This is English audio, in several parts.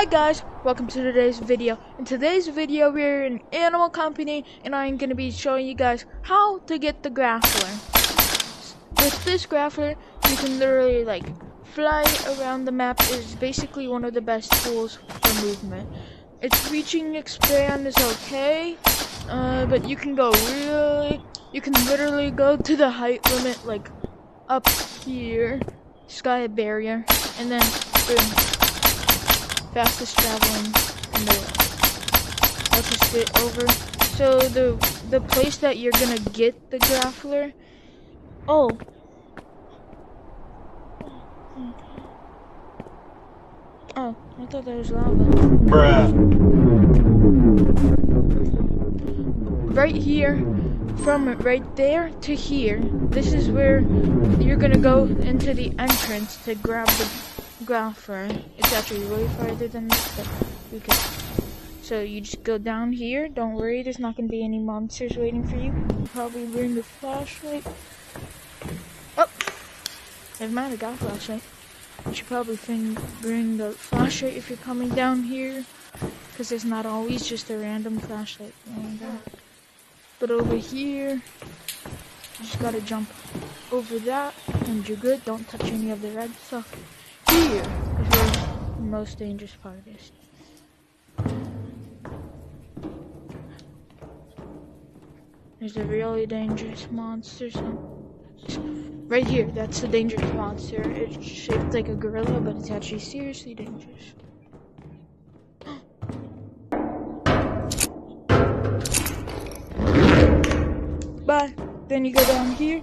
Hi guys, welcome to today's video. In today's video we're in Animal Company and I'm going to be showing you guys how to get the Grappler. With this Grappler you can literally fly around the map. Is basically one of the best tools for movement. Its reaching expand is okay, but you can literally go to the height limit, like up here, sky barrier, and then boom. Fastest traveling in the world. I'll just get over. So the place that you're gonna get the Grappler. Oh. Oh, I thought that was lava. Bruh. Right here, from right there to here, this is where you're gonna go into the entrance to grab the Grappler. It's actually way farther than this, but we can. So you just go down here. Don't worry, there's not gonna be any monsters waiting for you. Probably bring the flashlight. Oh, never mind, I got a flashlight. You should probably bring the flashlight if you're coming down here, because there's not always just a random flashlight. But over here, you just gotta jump over that, and you're good. Don't touch any of the red stuff. Here is where the most dangerous part is. There's a really dangerous monster. Right here, that's the dangerous monster. It's shaped like a gorilla, but it's actually seriously dangerous. But then you go down here.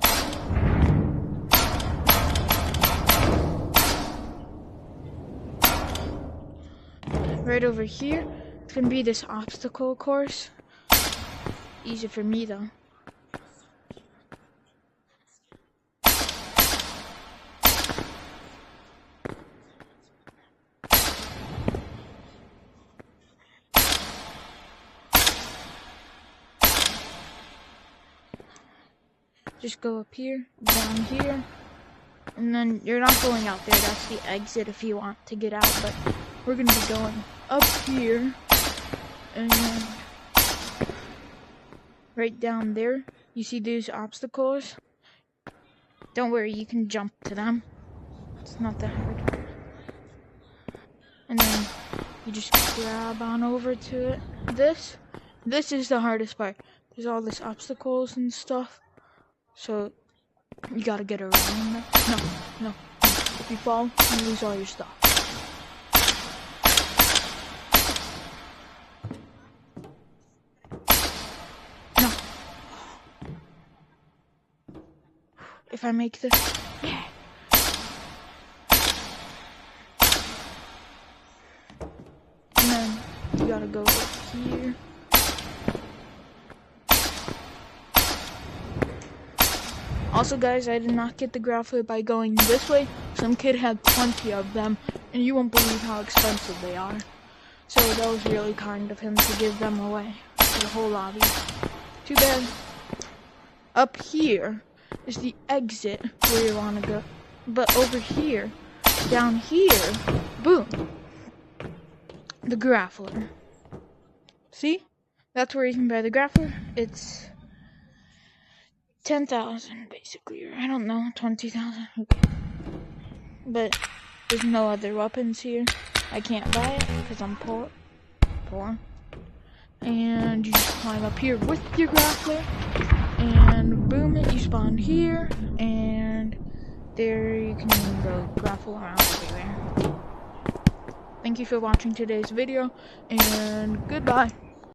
Right over here, it's gonna be this obstacle course. Easy for me though. Just go up here, down here, and then you're not going out there. That's the exit if you want to get out, but we're gonna be going up here, and then right down there, you see these obstacles? Don't worry, you can jump to them. It's not that hard. And then you just grab on over to it. This is the hardest part. There's all these obstacles and stuff. So you gotta get around them. No. If you fall, you lose all your stuff. No. If I make this, yeah. And then you gotta go up here. Also guys, I did not get the Grappler by going this way. Some kid had 20 of them, and you won't believe how expensive they are. So that was really kind of him to give them away to the whole lobby. Too bad. Up here is the exit where you want to go. But over here, down here, boom, the Grappler. See? That's where you can buy the Grappler. It's 10,000 basically, or I don't know, 20,000. Okay. But there's no other weapons here. I can't buy it because I'm poor. And you just climb up here with your Grappler, and boom, you spawn here, and there you can go grapple around everywhere. Thank you for watching today's video, and goodbye.